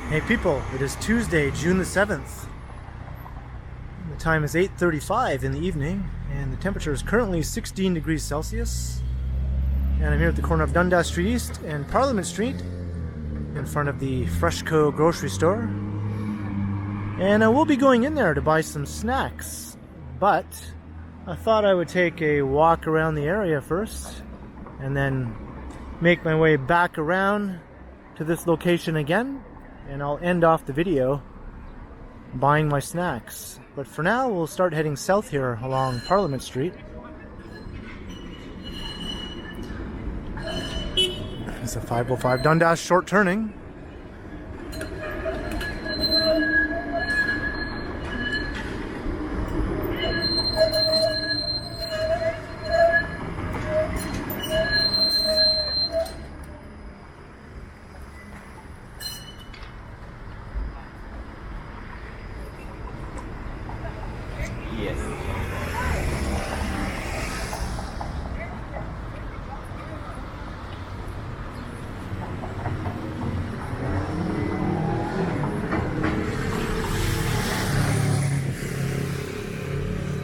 Hey people, it is Tuesday, June the 7th. The time is 8:35 in the evening, and the temperature is currently 16 degrees Celsius. And I'm here at the corner of Dundas St East and Parliament Street, in front of the Freshco grocery store. And I will be going in there to buy some snacks, but I thought I would take a walk around the area first, and then make my way back around to this location again. And I'll end off the video buying my snacks. But for now, we'll start heading south here along Parliament Street. It's a 505 Dundas short turning.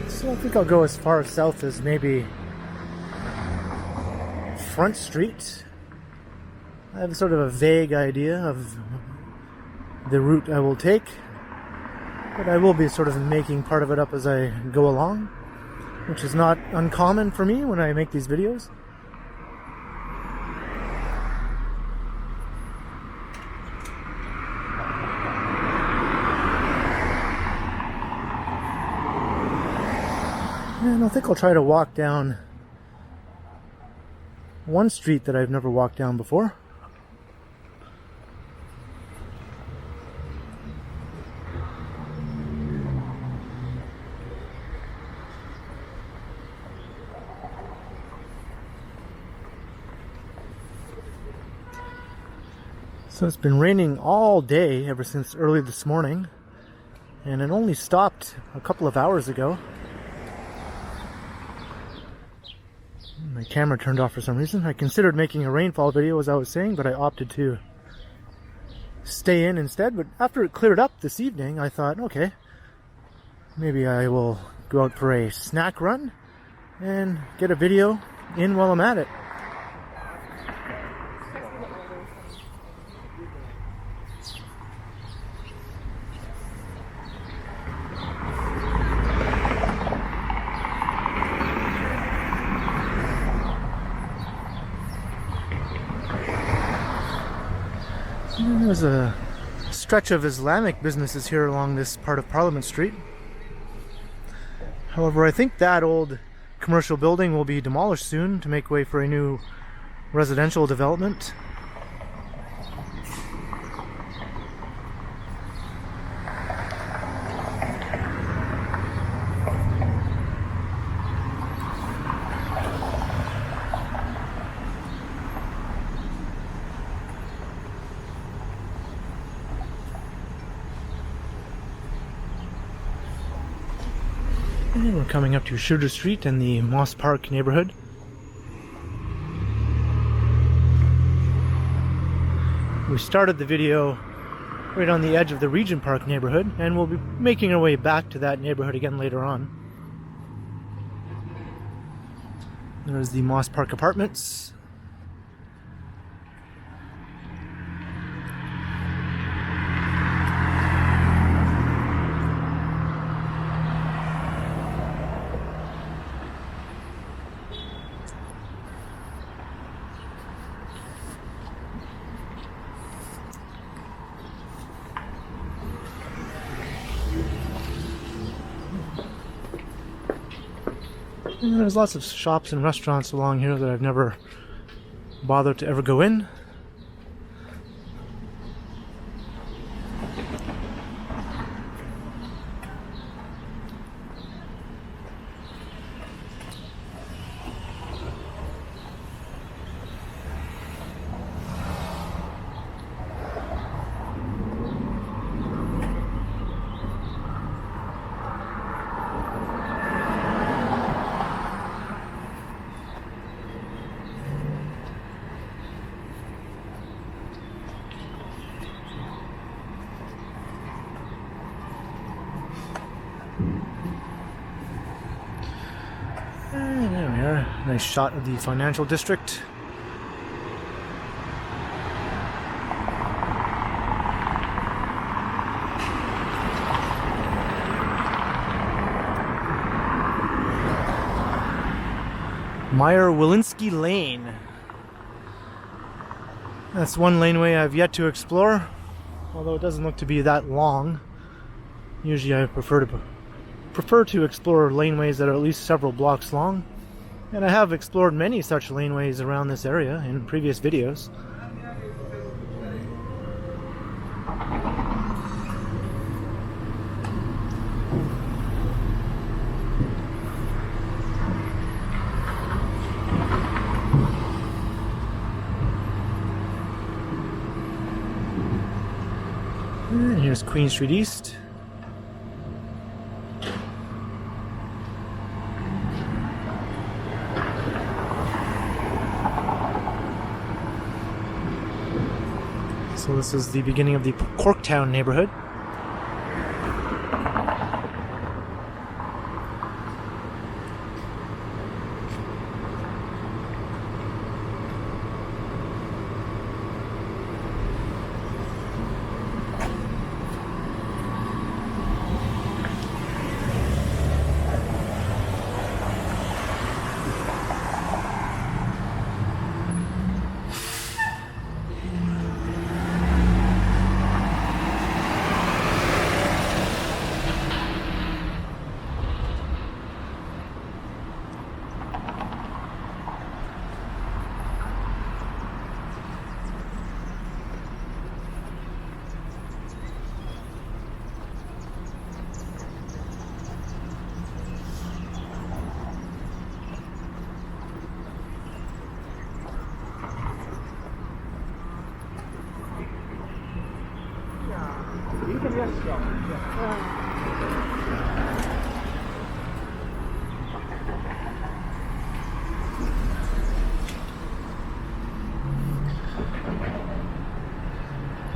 So I think I'll go as far south as maybe Front Street. I have sort of a vague idea of the route I will take, but I will be sort of making part of it up as I go along, which is not uncommon for me when I make these videos. And I think I'll try to walk down one street that I've never walked down before. So it's been raining all day ever since early this morning, and it only stopped a couple of hours ago. My camera turned off for some reason. I considered making a rainfall video, as I was saying, but I opted to stay in instead. But after it cleared up this evening, I thought, okay, maybe I will go out for a snack run and get a video in while I'm at it. There's a stretch of Islamic businesses here along this part of Parliament Street. However, I think that old commercial building will be demolished soon to make way for a new residential development. And we're coming up to Sugar Street and the Moss Park neighborhood. We started the video right on the edge of the Regent Park neighborhood, and we'll be making our way back to that neighborhood again later on. There's the Moss Park apartments. And there's lots of shops and restaurants along here that I've never bothered to ever go in. Nice shot of the financial district. Meyer-Wilinski Lane. That's one laneway I've yet to explore, although it doesn't look to be that long. Usually I prefer to explore laneways that are at least several blocks long, and I have explored many such laneways around this area in previous videos. And here's Queen Street East. So this is the beginning of the Corktown neighborhood.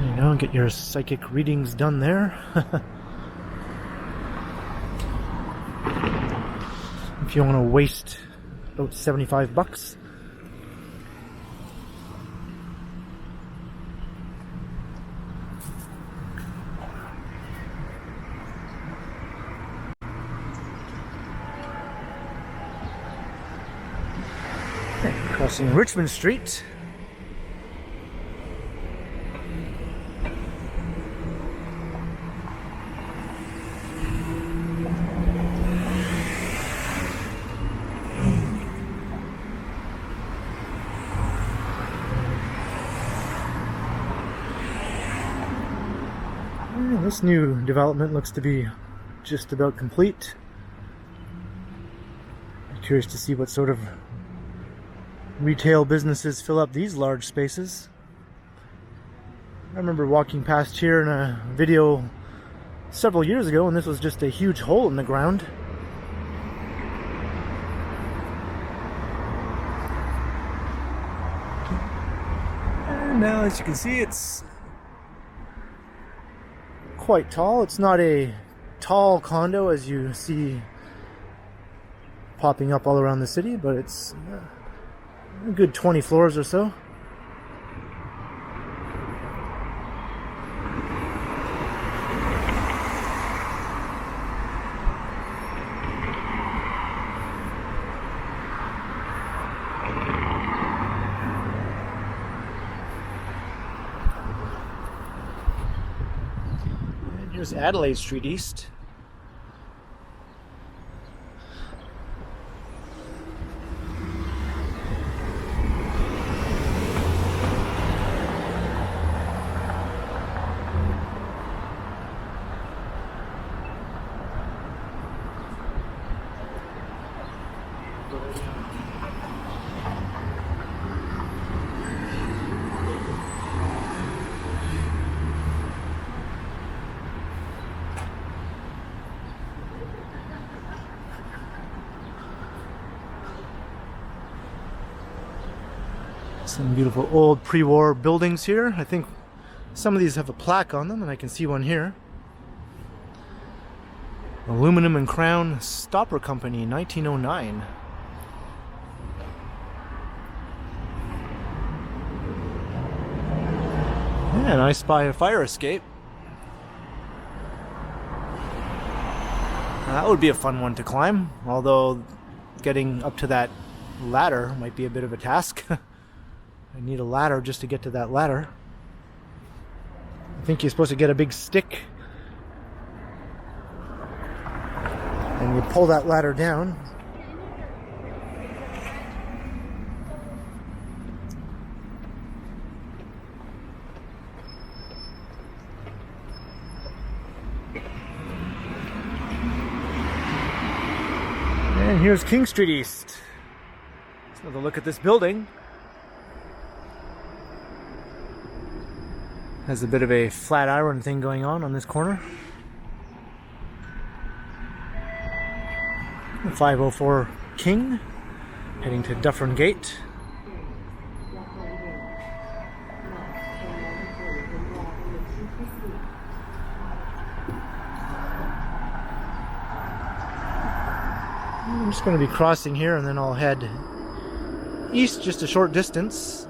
You know, get your psychic readings done there. If you want to waste about $75. Crossing Richmond Street. This new development looks to be just about complete. I'm curious to see what sort of retail businesses fill up these large spaces. I remember walking past here in a video several years ago, and this was just a huge hole in the ground. And now, as you can see, it's quite tall. It's not a tall condo as you see popping up all around the city, but it's a good 20 floors or so. And here's Adelaide Street East. Some beautiful old pre-war buildings here. I think some of these have a plaque on them, and I can see one here. Aluminum and Crown Stopper Company, 1909. And I spy a fire escape. That would be a fun one to climb, although getting up to that ladder might be a bit of a task. I need a ladder just to get to that ladder. I think you're supposed to get a big stick and you pull that ladder down. And here's King Street East. Let's have a look at this building. Has a bit of a flat iron thing going on this corner. The 504 King, heading to Dufferin Gate. I'm just going to be crossing here and then I'll head east just a short distance.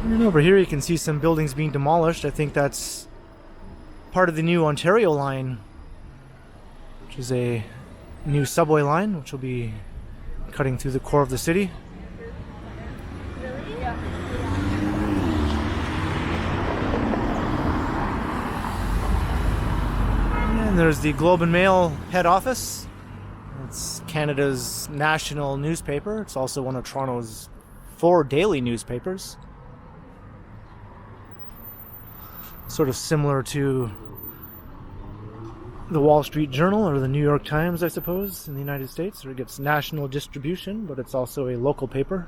And over here you can see some buildings being demolished. I think that's part of the new Ontario line, which is a new subway line which will be cutting through the core of the city. And there's the Globe and Mail head office. It's Canada's national newspaper. It's also one of Toronto's 4 daily newspapers. Sort of similar to the Wall Street Journal or the New York Times, I suppose, in the United States, where it gets national distribution, but it's also a local paper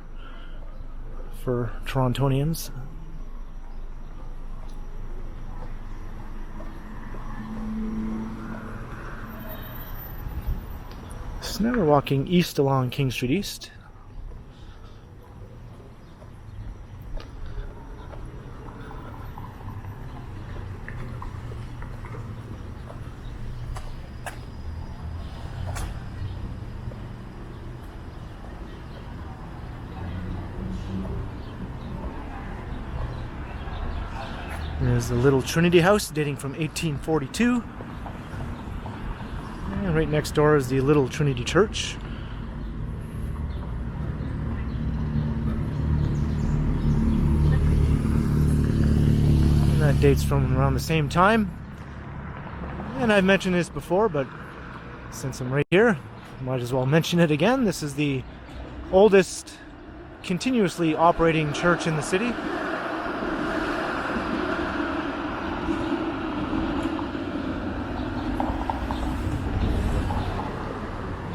for Torontonians. So now we're walking east along King Street East. There's the little Trinity house dating from 1842. And right next door is the little Trinity Church. And that dates from around the same time. And I've mentioned this before, but since I'm right here, might as well mention it again. This is the oldest continuously operating church in the city.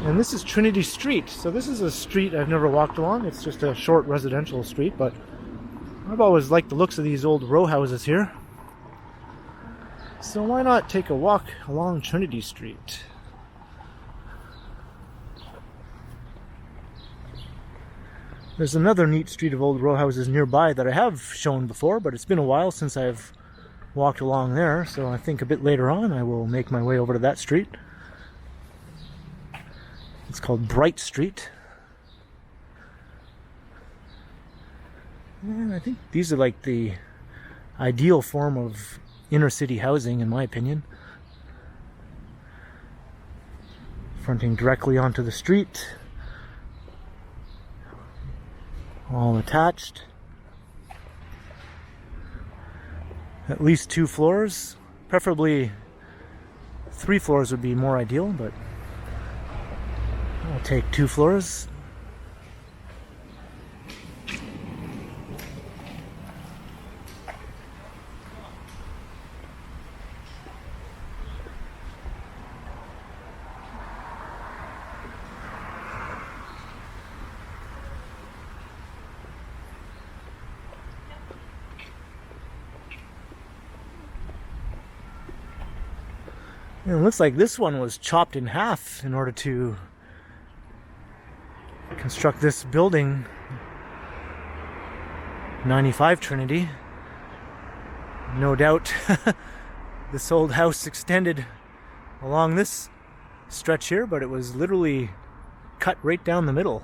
And this is Trinity Street. So this is a street I've never walked along. It's just a short residential street, but I've always liked the looks of these old row houses here. So why not take a walk along Trinity Street? There's another neat street of old row houses nearby that I have shown before, but it's been a while since I've walked along there, so I think a bit later on I will make my way over to that street. It's called Bright Street. And I think these are like the ideal form of inner city housing, in my opinion. Fronting directly onto the street. All attached. At least 2 floors. Preferably 3 floors would be more ideal, but I'll take 2 floors. And it looks like this one was chopped in half in order to construct this building, 95 Trinity. No doubt this old house extended along this stretch here, but it was literally cut right down the middle.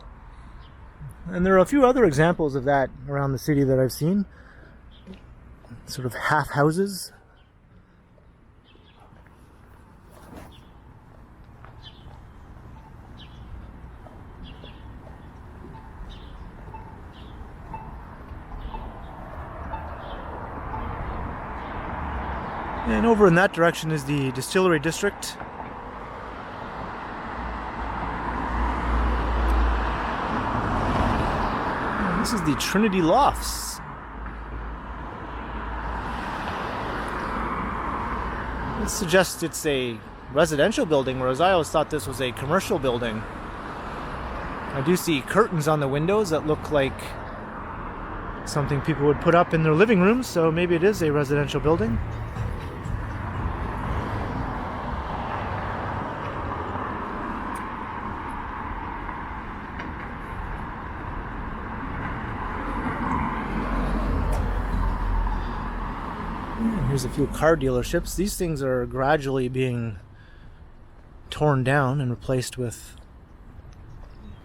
And there are a few other examples of that around the city that I've seen. Sort of half houses. And over in that direction is the distillery district. And this is the Trinity Lofts. This suggests it's a residential building, whereas I always thought this was a commercial building. I do see curtains on the windows that look like something people would put up in their living rooms, so maybe it is a residential building. Here's a few car dealerships. These things are gradually being torn down and replaced with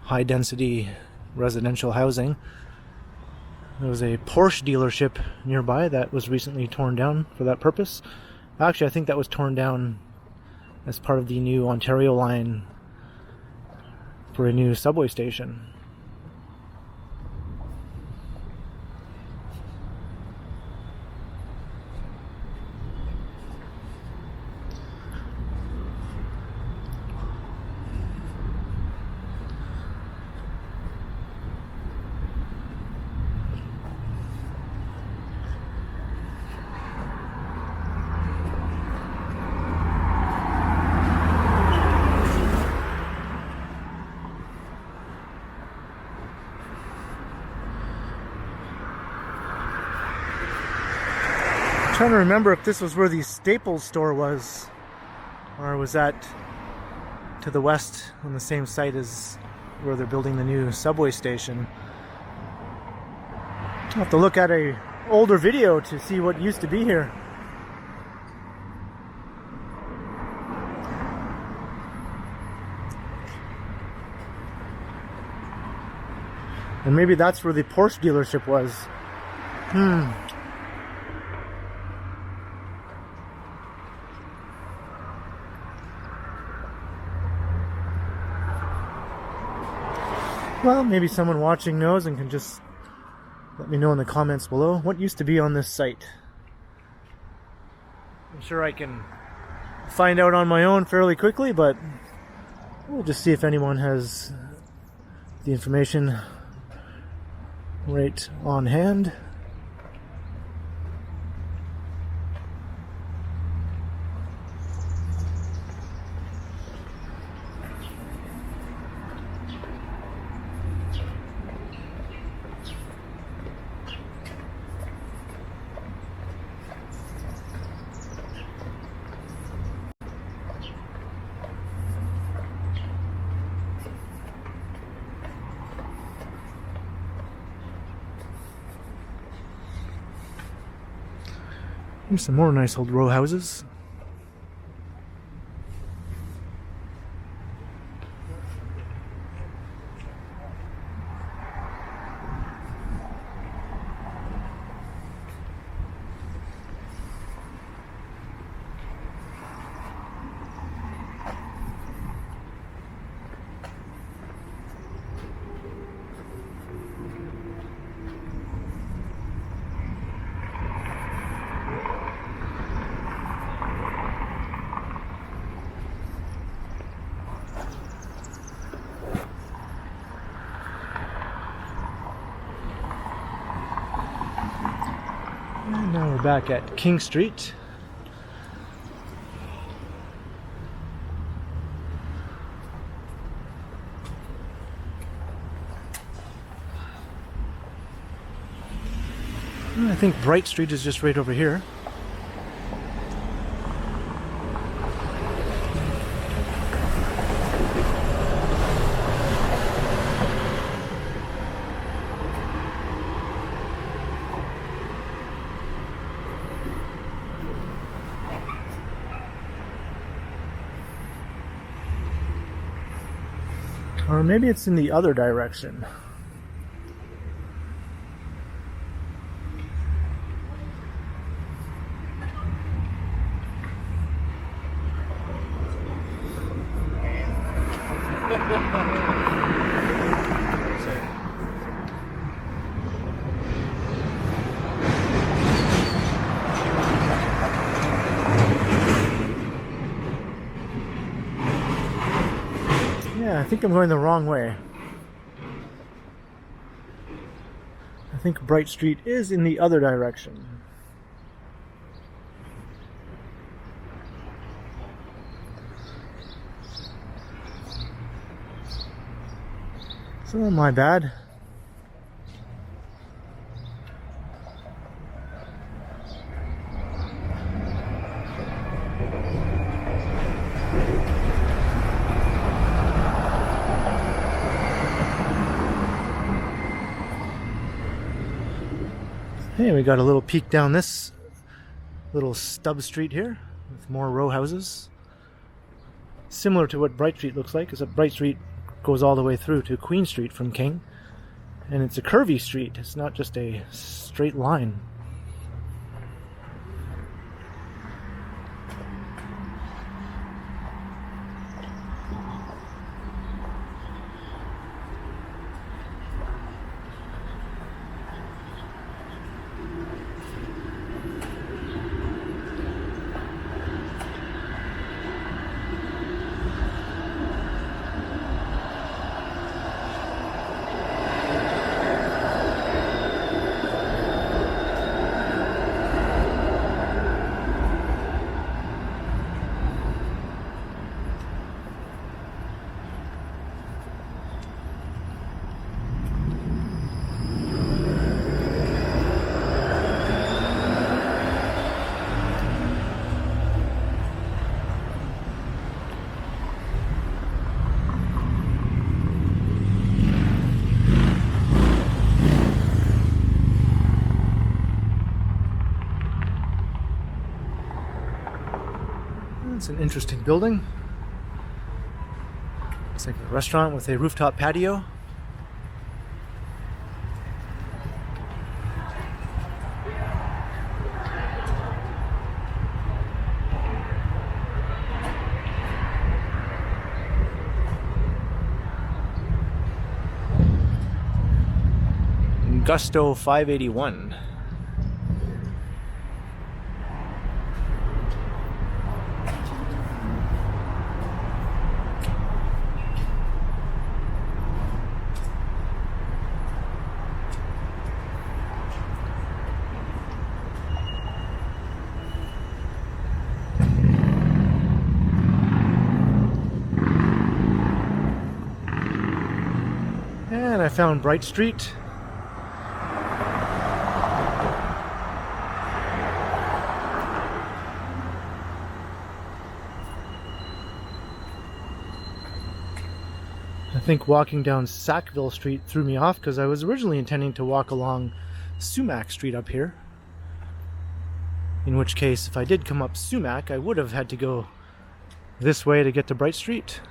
high-density residential housing. There was a Porsche dealership nearby that was recently torn down for that purpose. Actually, I think that was torn down as part of the new Ontario line for a new subway station. Trying to remember if this was where the Staples store was, or was that to the west on the same site as where they're building the new subway station. I'll have to look at a older video to see what used to be here. And maybe that's where the Porsche dealership was. Well, maybe someone watching knows and can just let me know in the comments below what used to be on this site. I'm sure I can find out on my own fairly quickly, but we'll just see if anyone has the information right on hand. Here's some more nice old row houses. And now we're back at King Street. I think Bright Street is just right over here. Or maybe it's in the other direction. Yeah, I think I'm going the wrong way. I think Bright Street is in the other direction. So my bad. Hey, we got a little peek down this little stub street here with more row houses. Similar to what Bright Street looks like, except Bright Street goes all the way through to Queen Street from King. And it's a curvy street, it's not just a straight line. It's an interesting building. It's like a restaurant with a rooftop patio. Gusto 581. And I found Bright Street. I think walking down Sackville Street threw me off because I was originally intending to walk along Sumach Street up here. In which case, if I did come up Sumach, I would have had to go this way to get to Bright Street.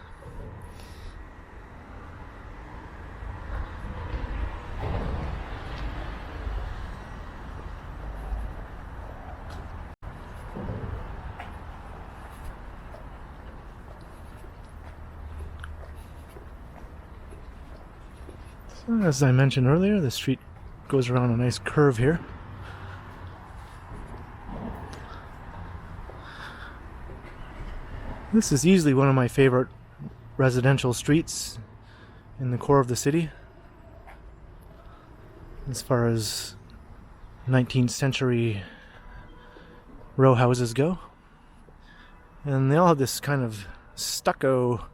As I mentioned earlier, the street goes around a nice curve here. This is easily one of my favorite residential streets in the core of the city, as far as 19th century row houses go. And they all have this kind of stucco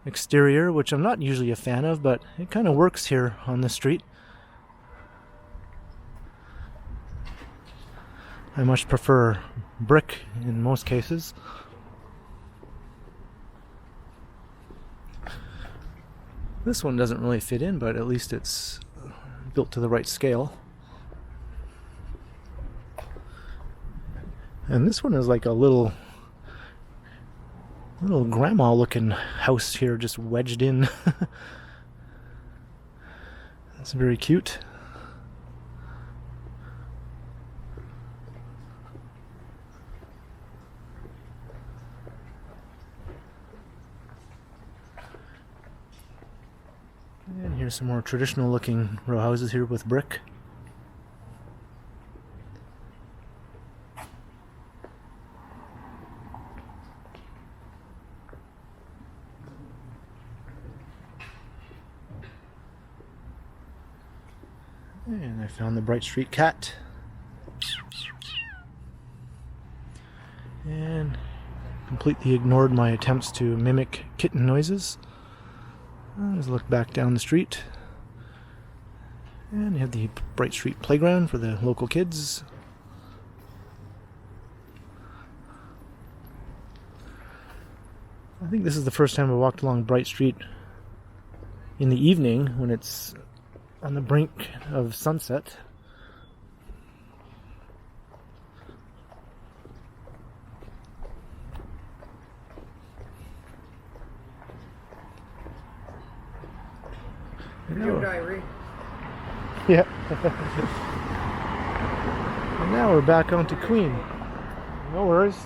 exterior, which I'm not usually a fan of, but it kind of works here on this street. I much prefer brick in most cases. This one doesn't really fit in, but at least it's built to the right scale. And this one is like a little Little grandma looking house here just wedged in. That's very cute. And here's some more traditional looking row houses here with brick. And I found the Bright Street cat. And completely ignored my attempts to mimic kitten noises. Let's look back down the street. And you have the Bright Street playground for the local kids. I think this is the first time I walked along Bright Street in the evening when it's on the brink of sunset. No diary. Yeah. And now we're back onto Queen. No worries.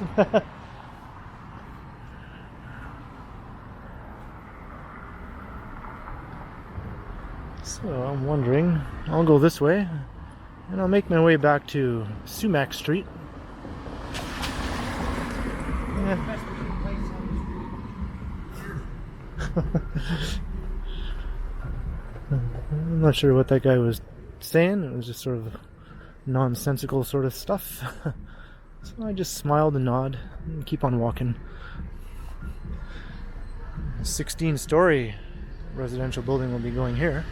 So I'm wondering, I'll go this way and I'll make my way back to Sumach Street. Yeah. I'm not sure what that guy was saying. It was just sort of nonsensical sort of stuff. So I just smiled and nodded and keep on walking. 16-story residential building will be going here.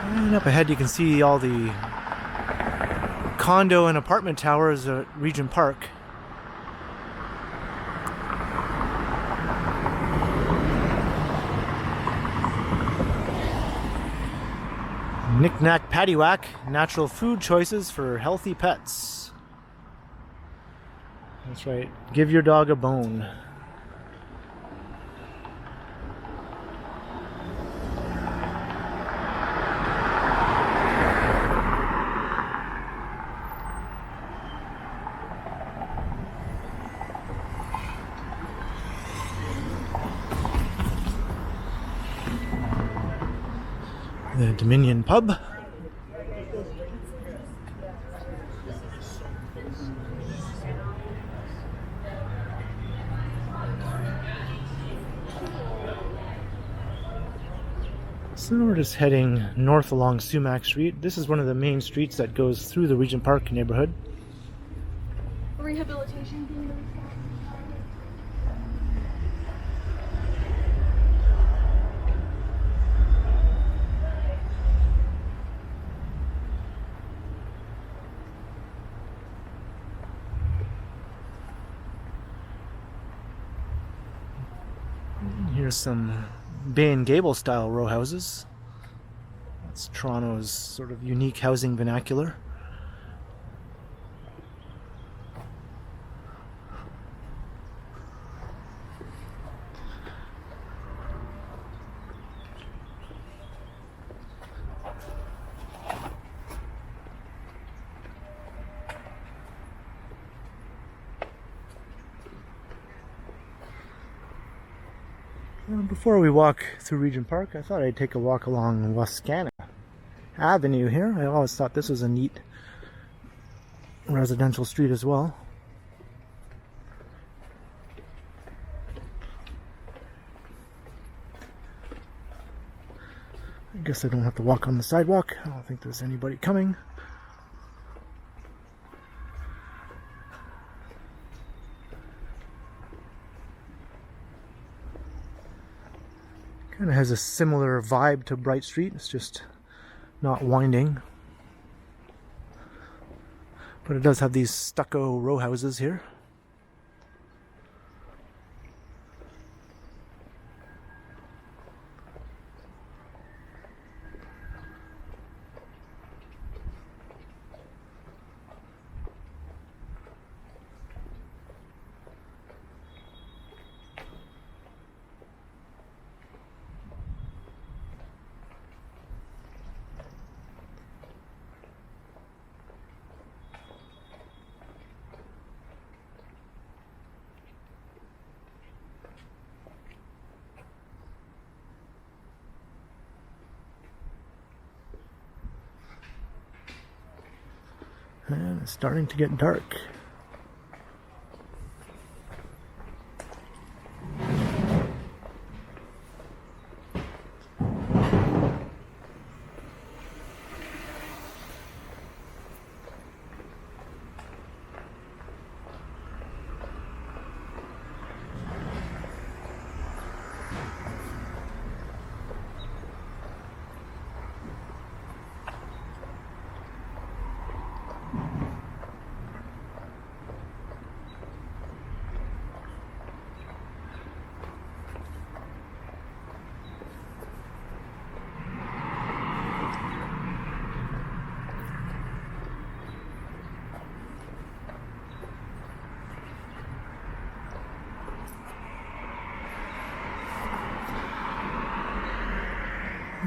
And up ahead you can see all the condo and apartment towers at Regent Park. Knick-knack, paddywhack, natural food choices for healthy pets. That's right, give your dog a bone. The Dominion Pub. So we're just heading north along Sumach Street. This is one of the main streets that goes through the Regent Park neighborhood. Rehabilitation being Here's some Bay and Gable style row houses. That's Toronto's sort of unique housing vernacular. Before we walk through Regent Park, I thought I'd take a walk along Wascana Avenue here. I always thought this was a neat residential street as well. I guess I don't have to walk on the sidewalk. I don't think there's anybody coming. Kind of has a similar vibe to Bright Street. It's just not winding. But it does have these stucco row houses here. And it's starting to get dark.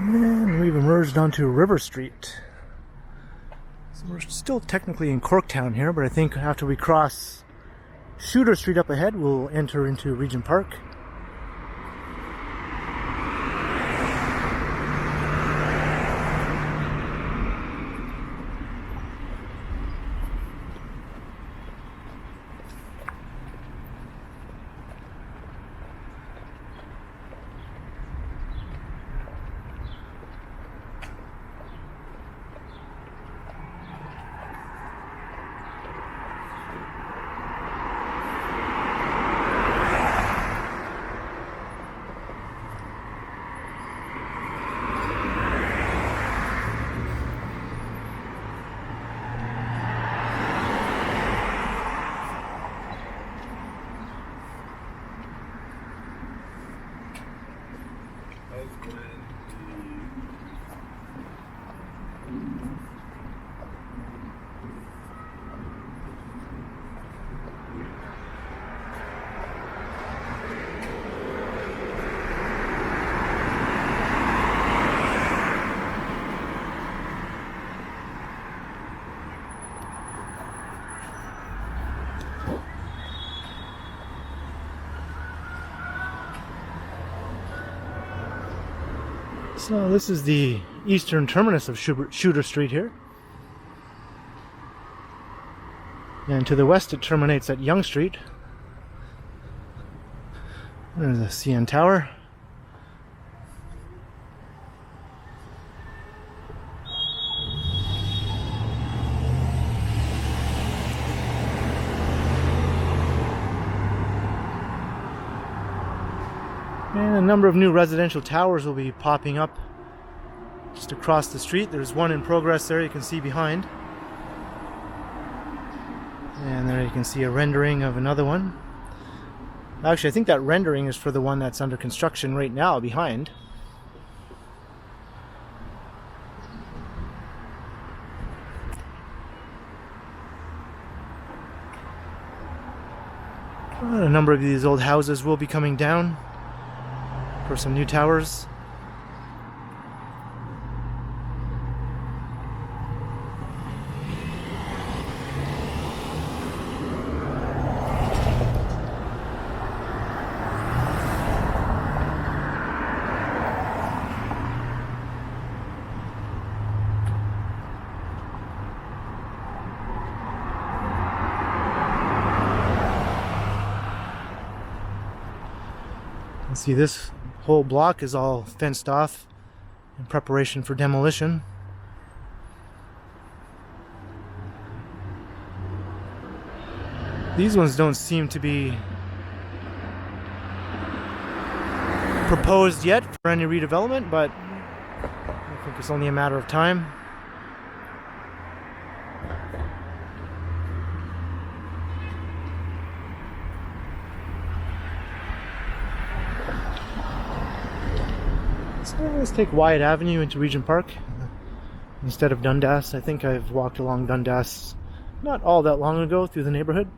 And we've emerged onto River Street. So we're still technically in Corktown here, but I think after we cross Shooter Street up ahead, we'll enter into Regent Park. So this is the eastern terminus of Shooter Street here. And to the west it terminates at Yonge Street. There's the CN Tower. And a number of new residential towers will be popping up just across the street. There's one in progress there you can see behind. And there you can see a rendering of another one. Actually, I think that rendering is for the one that's under construction right now behind. A number of these old houses will be coming down for some new towers. See, this whole block is all fenced off in preparation for demolition. These ones don't seem to be proposed yet for any redevelopment, but I think it's only a matter of time. Let's take Wyatt Avenue into Regent Park instead of Dundas. I think I've walked along Dundas not all that long ago through the neighborhood.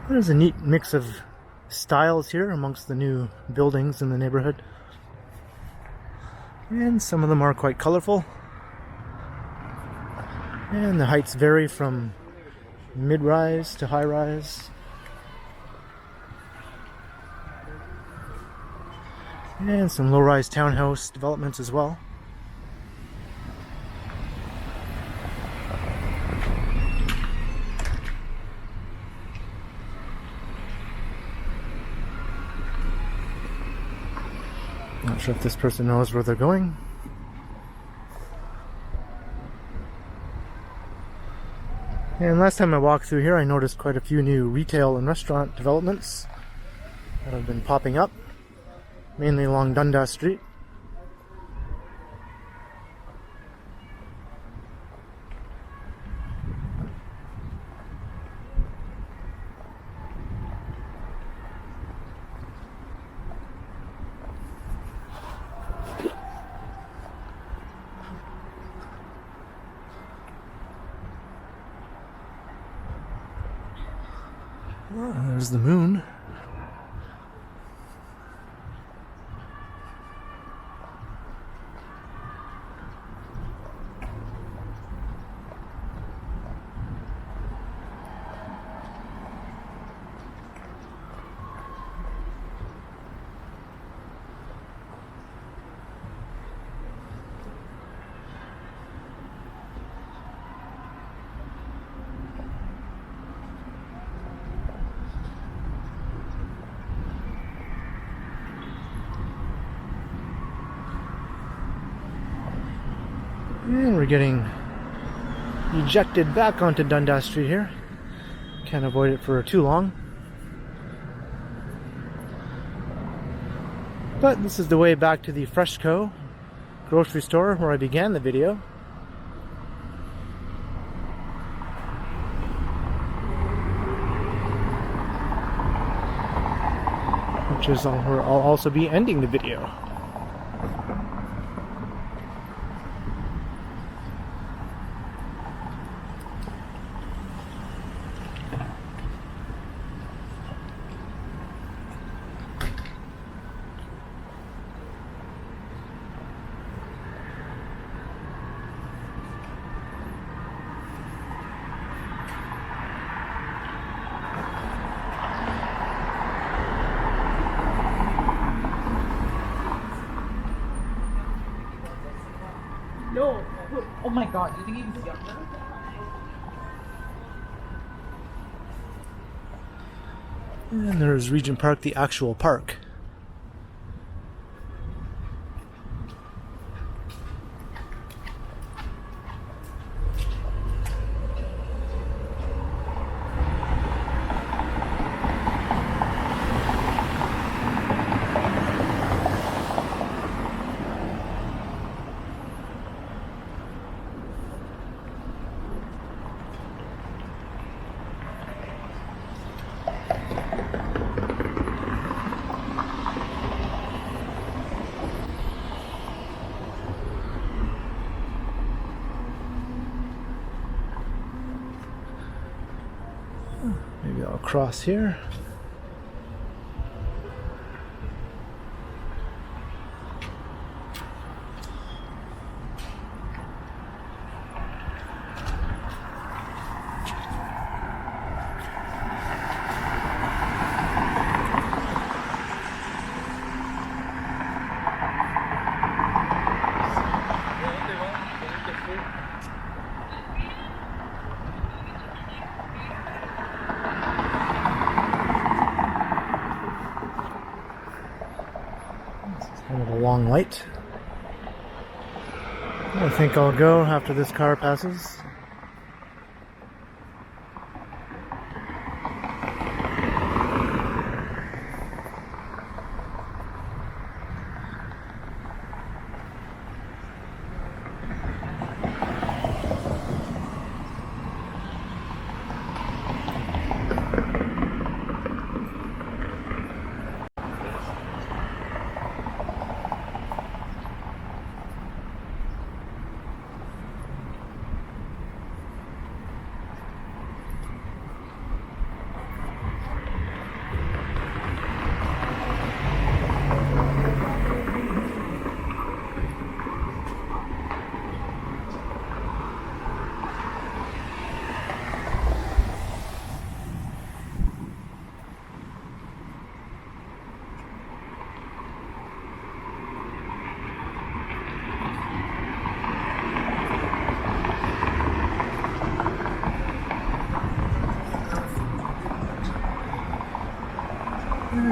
There's a neat mix of styles here amongst the new buildings in the neighborhood. And some of them are quite colorful. And the heights vary from mid-rise to high-rise. And some low-rise townhouse developments as well. Not sure if this person knows where they're going. And last time I walked through here, I noticed quite a few new retail and restaurant developments that have been popping up, mainly along Dundas Street. Oh, there's the moon. And we're getting ejected back onto Dundas Street here. Can't avoid it for too long. But this is the way back to the Freshco grocery store where I began the video. Which is where I'll also be ending the video. No. Oh my god, you think he was younger? And there's Regent Park, the actual park. Maybe I'll cross here. Kind of a long light. I think I'll go after this car passes.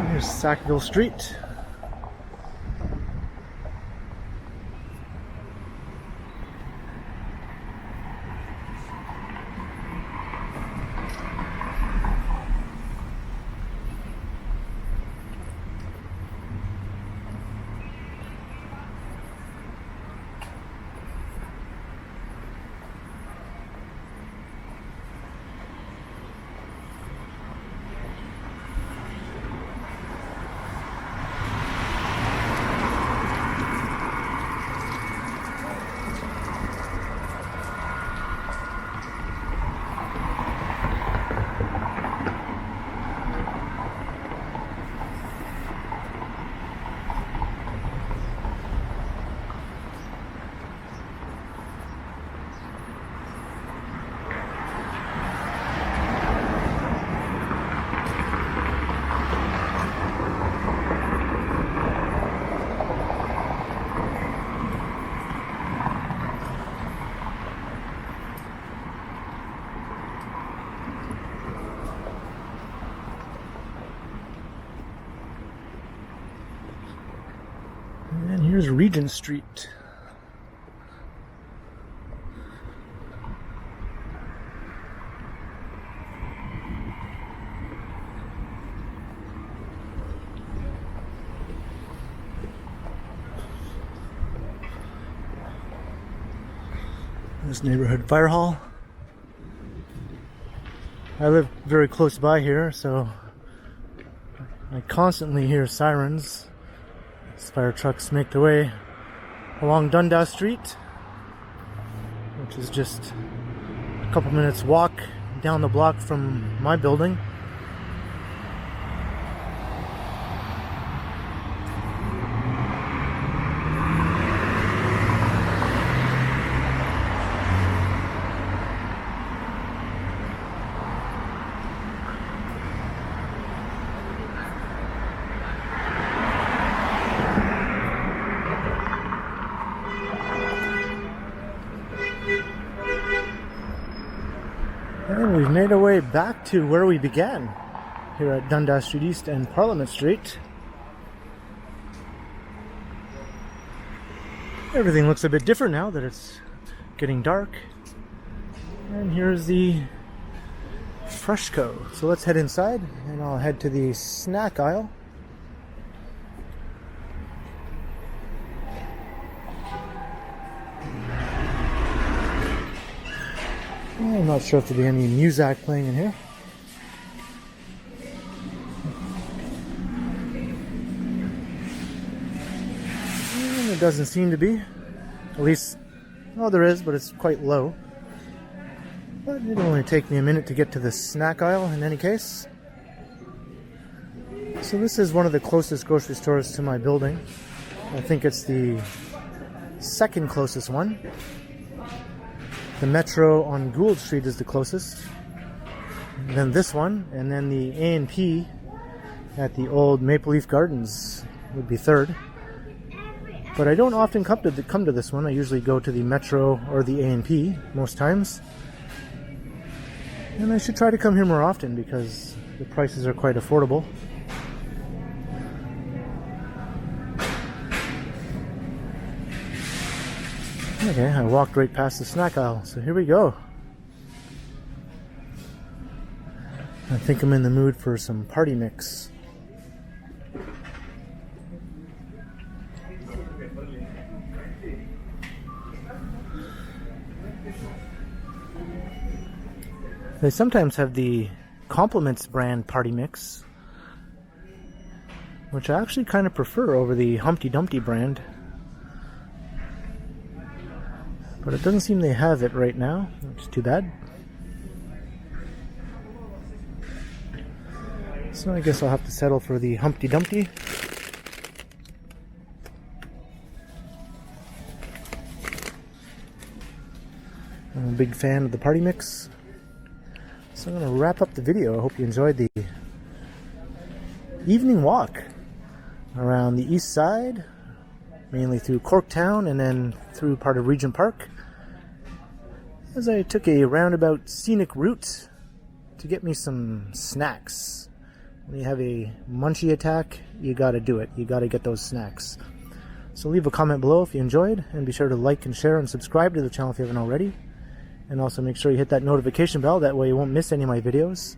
Here's Sackville Street. And here's Regent Street. This neighborhood fire hall. I live very close by here, so I constantly hear sirens. As fire trucks make their way along Dundas Street, which is just a couple minutes walk down the block from my building. And we've made our way back to where we began, here at Dundas Street East and Parliament Street. Everything looks a bit different now that it's getting dark. And here's the Fresco. So let's head inside and I'll head to the snack aisle. I'm not sure if there'll be any music playing in here. And it doesn't seem to be. At least, well, there is, but it's quite low. But it'll only take me a minute to get to the snack aisle in any case. So this is one of the closest grocery stores to my building. I think it's the second closest one. The Metro on Gould Street is the closest. Then this one, and then the A&P at the old Maple Leaf Gardens would be third. But I don't often come to this one. I usually go to the Metro or the A&P most times. And I should try to come here more often because the prices are quite affordable. Okay, I walked right past the snack aisle, so here we go. I think I'm in the mood for some party mix. They sometimes have the Compliments brand party mix, which I actually kind of prefer over the Humpty Dumpty brand. But it doesn't seem they have it right now, which is too bad. So I guess I'll have to settle for the Humpty Dumpty. I'm a big fan of the party mix. So I'm going to wrap up the video. I hope you enjoyed the evening walk around the east side, mainly through Corktown and then through part of Regent Park, as I took a roundabout scenic route to get me some snacks When you have a munchie attack, you gotta do it. You gotta get those snacks. So leave a comment below if you enjoyed, and be sure to like and share and subscribe to the channel if you haven't already. And also make sure you hit that notification bell, that way you won't miss any of my videos.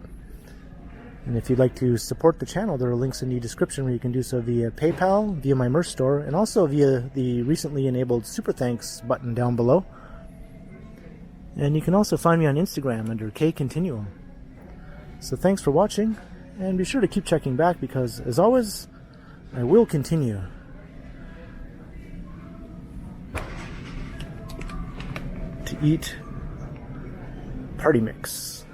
And if you'd like to support the channel, there are links in the description where you can do so via PayPal, via my merch store, and also via the recently enabled Super Thanks button down below. And you can also find me on Instagram under KContinuum. So thanks for watching, and be sure to keep checking back because, as always, I will continue. To eat party mix.